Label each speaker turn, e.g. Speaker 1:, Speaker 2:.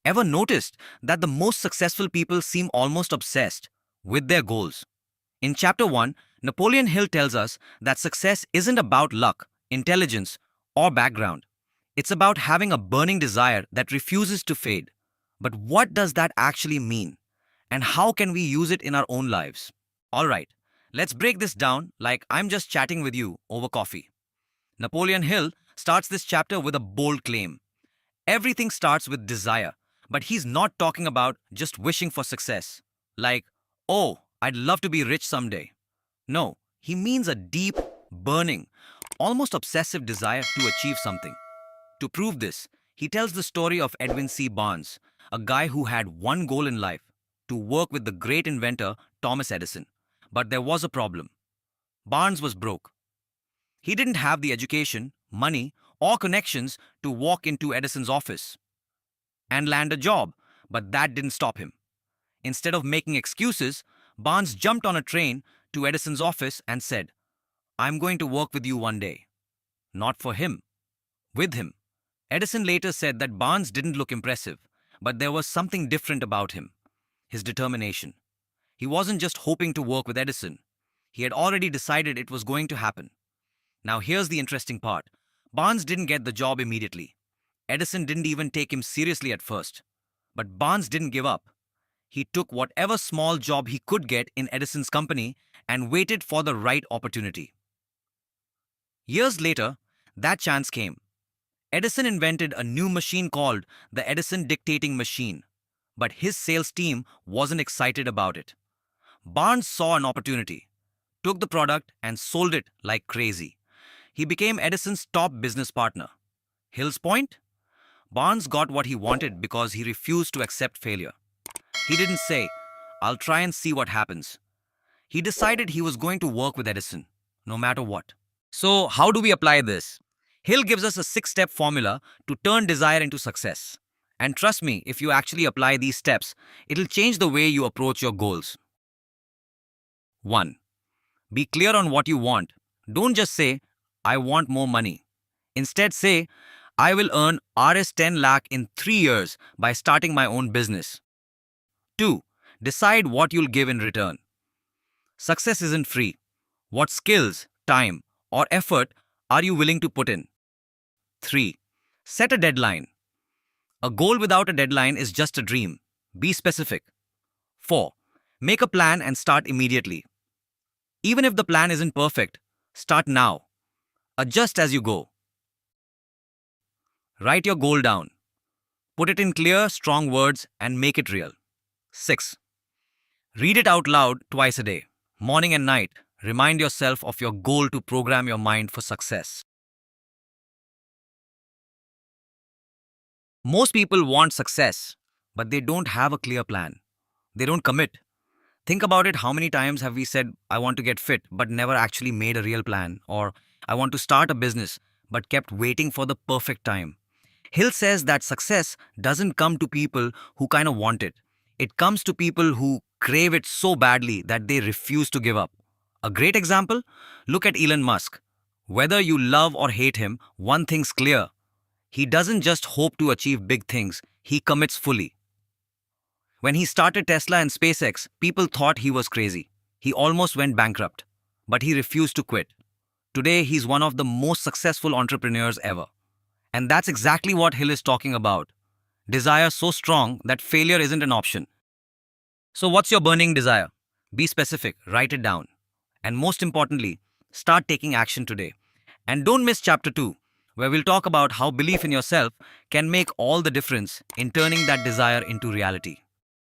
Speaker 1: Ever noticed that the most successful people seem almost obsessed with their goals? In chapter 1, Napoleon Hill tells us that success isn't about luck, intelligence, or background. It's about having a burning desire that refuses to fade. But what does that actually mean? And how can we use it in our own lives? Alright, let's break this down like I'm just chatting with you over coffee. Napoleon Hill starts this chapter with a bold claim. Everything starts with desire, but he's not talking about just wishing for success. Like, oh, I'd love to be rich someday. No, he means a deep, burning, almost obsessive desire to achieve something. To prove this, he tells the story of Edwin C. Barnes, a guy who had one goal in life: to work with the great inventor Thomas Edison. But there was a problem. Barnes was broke. He didn't have the education, money, or connections to walk into Edison's office and land a job, but that didn't stop him. Instead of making excuses, Barnes jumped on a train to Edison's office and said, I'm going to work with you one day. Not for him, with him. Edison later said that Barnes didn't look impressive, but there was something different about him: his determination. He wasn't just hoping to work with Edison. He had already decided it was going to happen. Now here's the interesting part. Barnes didn't get the job immediately. Edison didn't even take him seriously at first. But Barnes didn't give up. He took whatever small job he could get in Edison's company and waited for the right opportunity. Years later, that chance came. Edison invented a new machine called the Edison dictating machine, but his sales team wasn't excited about it. Barnes saw an opportunity, took the product, and sold it like crazy. He became Edison's top business partner. Hill's point? Barnes got what he wanted because he refused to accept failure. He didn't say, I'll try and see what happens. He decided he was going to work with Edison, no matter what. So, how do we apply this? Hill gives us a 6-step formula to turn desire into success. And trust me, if you actually apply these steps, it'll change the way you approach your goals. 1. Be clear on what you want. Don't just say, I want more money. Instead say, I will earn Rs 10 lakh in 3 years by starting my own business. 2. Decide what you'll give in return. Success isn't free. What skills, time, or effort are you willing to put in? 3. Set a deadline. A goal without a deadline is just a dream. Be specific. 4. Make a plan and start immediately. Even if the plan isn't perfect, start now. Adjust as you go. Write your goal down. Put it in clear, strong words and make it real. 6. Read it out loud twice a day, morning and night. Remind yourself of your goal to program your mind for success. Most people want success, but they don't have a clear plan. They don't commit. Think about it. How many times have we said, I want to get fit, but never actually made a real plan? Or, I want to start a business, but kept waiting for the perfect time. Hill says that success doesn't come to people who kind of want it. It comes to people who crave it so badly that they refuse to give up. A great example? Look at Elon Musk. Whether you love or hate him, one thing's clear. He doesn't just hope to achieve big things, he commits fully. When he started Tesla and SpaceX, people thought he was crazy. He almost went bankrupt, but he refused to quit. Today, he's one of the most successful entrepreneurs ever. And that's exactly what Hill is talking about. Desire so strong that failure isn't an option. So what's your burning desire? Be specific, write it down. And most importantly, start taking action today. And don't miss chapter 2, where we'll talk about how belief in yourself can make all the difference in turning that desire into reality.